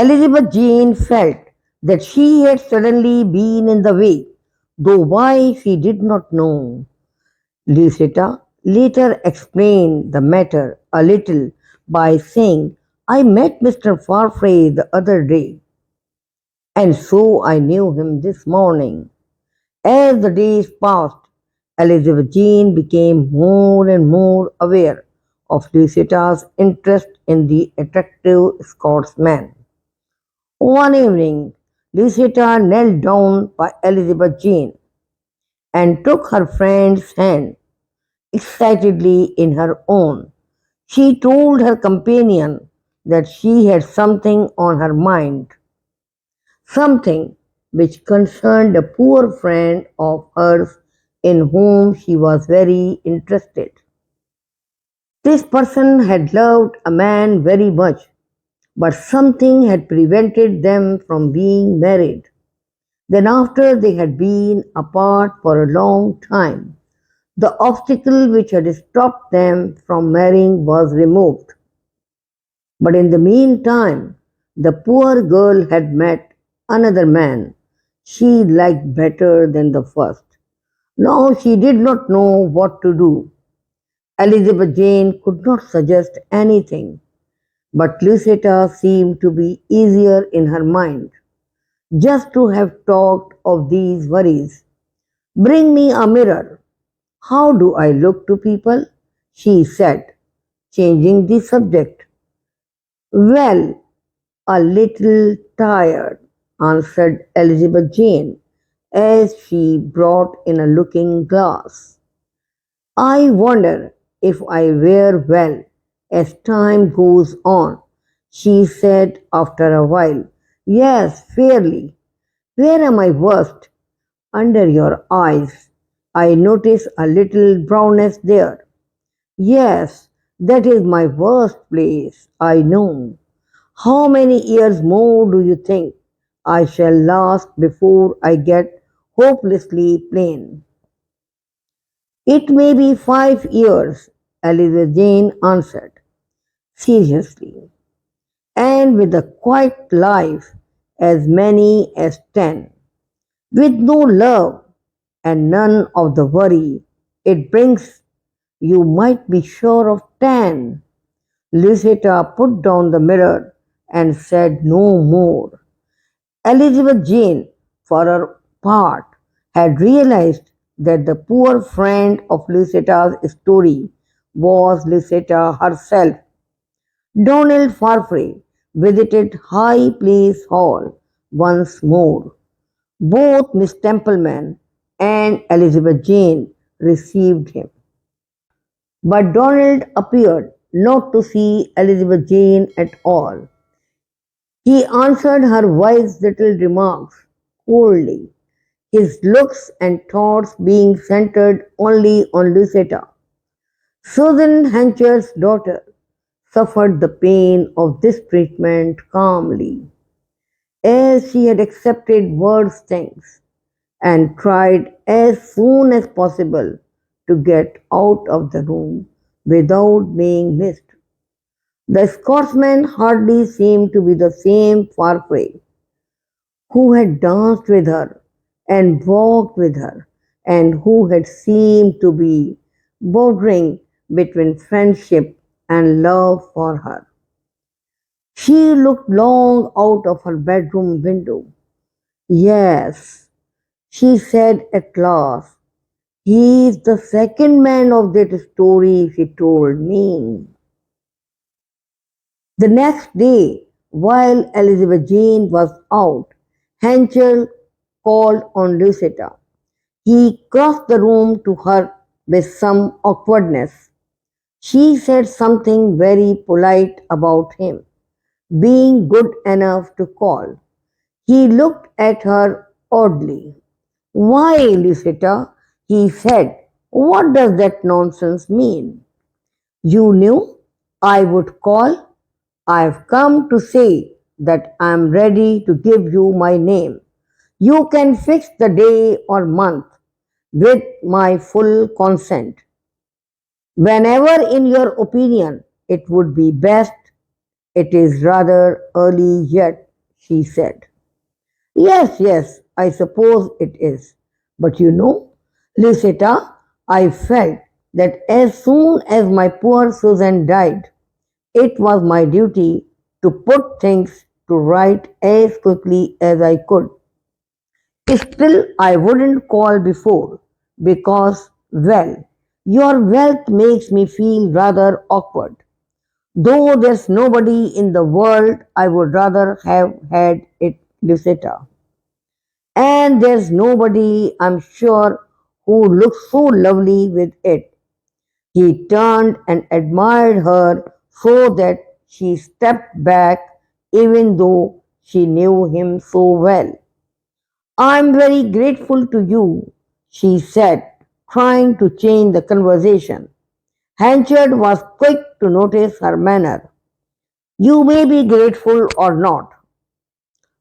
Elizabeth Jane felt that she had suddenly been in the way, though why she did not know. Lucetta later explained the matter a little by saying, I met Mr. Farfrae the other day, and so I knew him this morning. As the days passed, Elizabeth Jane became more and more aware of Lucetta's interest in the attractive Scotsman. One evening, Lucetta knelt down by Elizabeth Jane and took her friend's hand excitedly in her own. She told her companion that she had something on her mind, something which concerned a poor friend of hers in whom she was very interested. This person had loved a man very much, but something had prevented them from being married. Then, after they had been apart for a long time, the obstacle which had stopped them from marrying was removed. But in the meantime, the poor girl had met another man she liked better than the first. Now she did not know what to do. Elizabeth Jane could not suggest anything, but Lucetta seemed to be easier in her mind. Just to have talked of these worries. Bring me a mirror. How do I look to people? She said, changing the subject. Well, a little tired, answered Elizabeth Jane, as she brought in a looking glass. I wonder if I wear well as time goes on, she said after a while. Yes, fairly. Where am I worst? Under your eyes. I notice a little brownness there. Yes, that is my worst place, I know. How many years more do you think I shall last before I get hopelessly plain? It may be 5 years, Eliza Jane answered, seriously, and with a quiet life as many as 10, with no love and none of the worry it brings, you might be sure of 10. Lucetta put down the mirror and said no more. Elizabeth Jane, for her part, had realized that the poor friend of Lucetta's story was Lucetta herself. Donald Farfrae visited High Place Hall once more. Both Miss Templeman and Elizabeth Jane received him. But Donald appeared not to see Elizabeth Jane at all. He answered her wise little remarks coldly, his looks and thoughts being centered only on Lucetta. Susan Hencher's daughter suffered the pain of this treatment calmly, as she had accepted worse things, and tried as soon as possible to get out of the room without being missed. The Scotsman hardly seemed to be the same Farfrae who had danced with her and walked with her, and who had seemed to be bordering between friendship and love for her. She looked long out of her bedroom window. Yes, she said at last, he is the second man of that story she told me. The next day, while Elizabeth Jane was out, Henschel called on Lucetta. He crossed the room to her with some awkwardness. She said something very polite about him being good enough to call. He looked at her oddly. Why, Lucetta, he said, what does that nonsense mean? You knew I would call? I've come to say that I'm ready to give you my name. You can fix the day or month with my full consent. Whenever in your opinion it would be best, it is rather early yet. she said. Yes, yes, I suppose it is. But you know, Lucetta, I felt that as soon as my poor Susan died, it was my duty to put things to right as quickly as I could. Still, I wouldn't call before because, well, your wealth makes me feel rather awkward. Though there's nobody in the world I would rather have had it, Lucetta. And there's nobody, I'm sure, who looks so lovely with it. He turned and admired her so that she stepped back even though she knew him so well. I'm very grateful to you, she said, trying to change the conversation. Hanchard was quick to notice her manner. You may be grateful or not.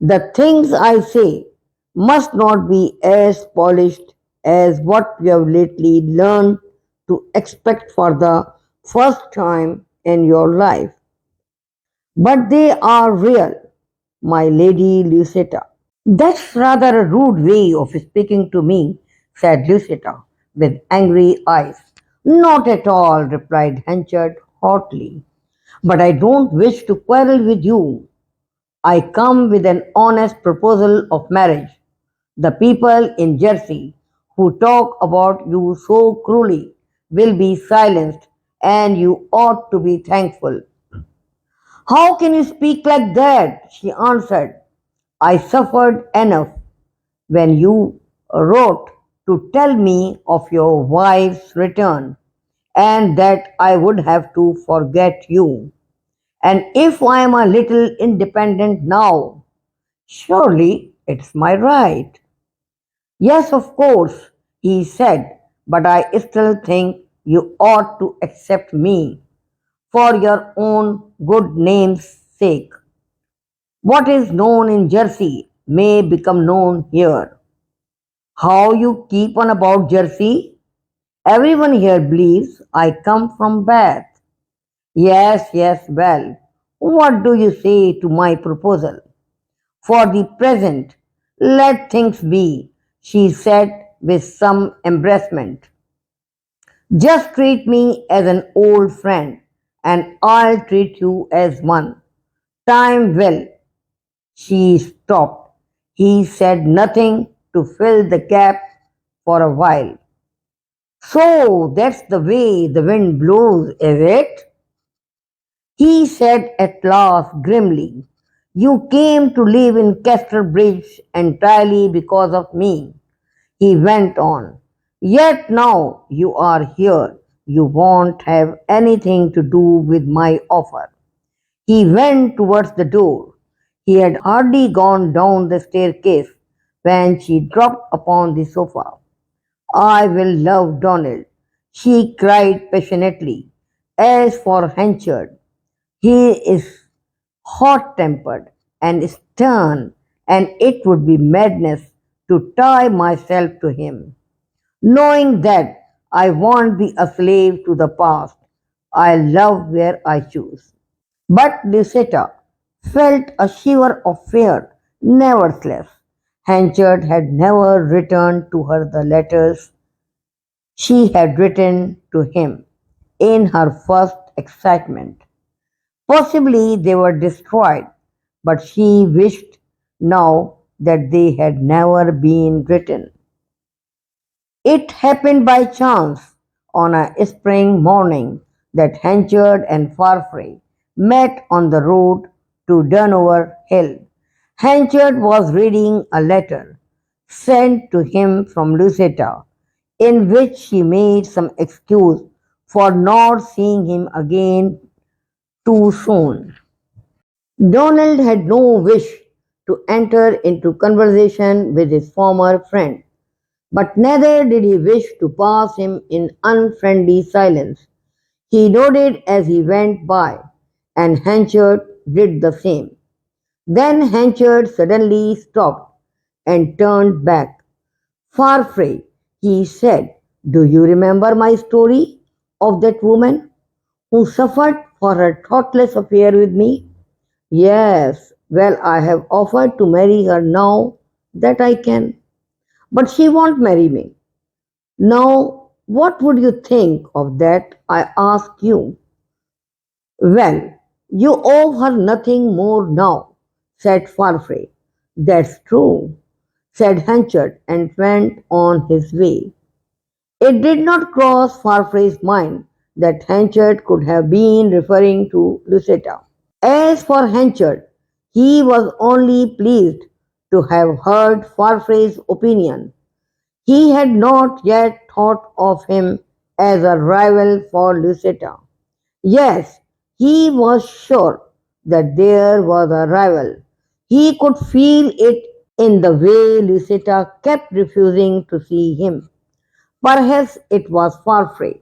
The things I say must not be as polished as what you have lately learned to expect for the first time in your life. But they are real, my lady Lucetta. That's rather a rude way of speaking to me, said Lucetta, with angry eyes. Not at all, replied Henchard hotly. But I don't wish to quarrel with you. I come with an honest proposal of marriage. The people in Jersey who talk about you so cruelly will be silenced, and you ought to be thankful. How can you speak like that? She answered. I suffered enough when you wrote to tell me of your wife's return and that I would have to forget you. And if I am a little independent now, surely it's my right. Yes, of course, he said, but I still think you ought to accept me for your own good name's sake. What is known in Jersey may become known here. How you keep on about Jersey? Everyone here believes I come from Bath. Yes, yes, well, what do you say to my proposal? For the present, let things be, she said with some embarrassment. Just treat me as an old friend, and I'll treat you as one. Time will. She stopped. He said nothing to fill the gap for a while. So that's the way the wind blows, is it? He said at last grimly. You came to live in Casterbridge entirely because of me. He went on. Yet now you are here. You won't have anything to do with my offer. He went towards the door. He had hardly gone down the staircase when she dropped upon the sofa. I will love Donald, she cried passionately. As for Henchard, he is hot tempered and stern, and it would be madness to tie myself to him. Knowing that I won't be a slave to the past, I love where I choose. But Lucetta felt a shiver of fear. Nevertheless, Hanchard had never returned to her the letters she had written to him in her first excitement. Possibly they were destroyed, but she wished now that they had never been written. It happened by chance on a spring morning that Henchard and Farfrae met on the road to Durnover Hill. Henchard was reading a letter sent to him from Lucetta, in which she made some excuse for not seeing him again too soon. Donald had no wish to enter into conversation with his former friend, but neither did he wish to pass him in unfriendly silence. He nodded as he went by, and Hanchard did the same. Then Hanchard suddenly stopped and turned back. Farfrae, he said, do you remember my story of that woman who suffered for her thoughtless affair with me? Yes, Well, I have offered to marry her now that I can, but she won't marry me. Now, what would you think of that? I ask you. Well, you owe her nothing more now, said Farfrae. That's true, said Henchard and went on his way. It did not cross Farfrae's mind that Henchard could have been referring to Lucetta. As for Henchard, he was only pleased to have heard Farfrae's opinion. He had not yet thought of him as a rival for Lucetta. Yes, he was sure that there was a rival. He could feel it in the way Lucetta kept refusing to see him. Perhaps it was Farfrae.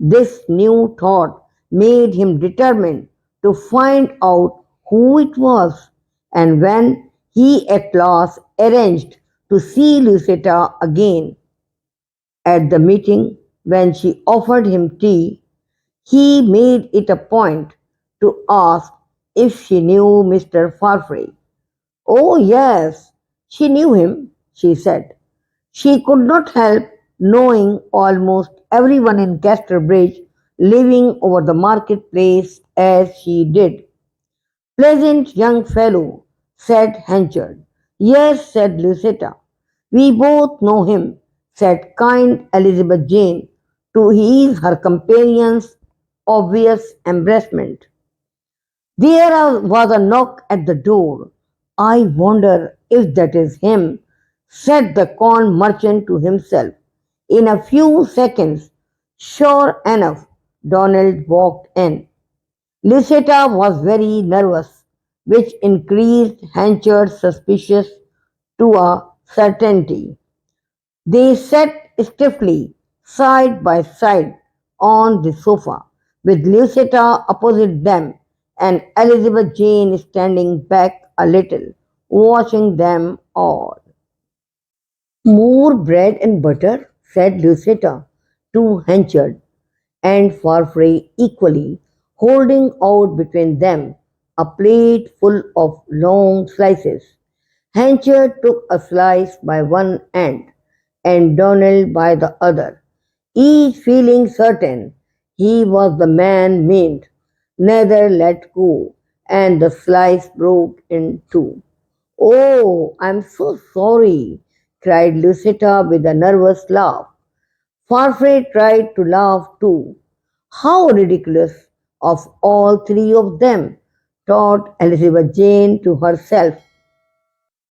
This new thought made him determined to find out who it was, and when he at last arranged to see Lucetta again at the meeting when she offered him tea, he made it a point to ask if she knew Mr. Farfrae. Oh, yes, she knew him, she said. She could not help knowing almost everyone in Casterbridge living over the marketplace as she did. Pleasant young fellow, said Henchard. Yes, said Lucetta. We both know him, said kind Elizabeth Jane, to ease her companion's obvious embarrassment. There was a knock at the door. I wonder if that is him, said the corn merchant to himself. In a few seconds, sure enough, Donald walked in. Lucetta was very nervous, which increased Henchard's suspicions to a certainty. They sat stiffly, side by side, on the sofa, with Lucetta opposite them and Elizabeth Jane standing back a little, watching them all. More bread and butter, said Lucetta to Henchard and Farfrae equally, holding out between them a plate full of long slices. Henchard took a slice by one end and Donald by the other, each feeling certain he was the man meant. Neither let go, and the slice broke in two. Oh, I'm so sorry, cried Lucetta with a nervous laugh. Farfrae tried to laugh too. How ridiculous of all three of them, thought Elizabeth Jane to herself.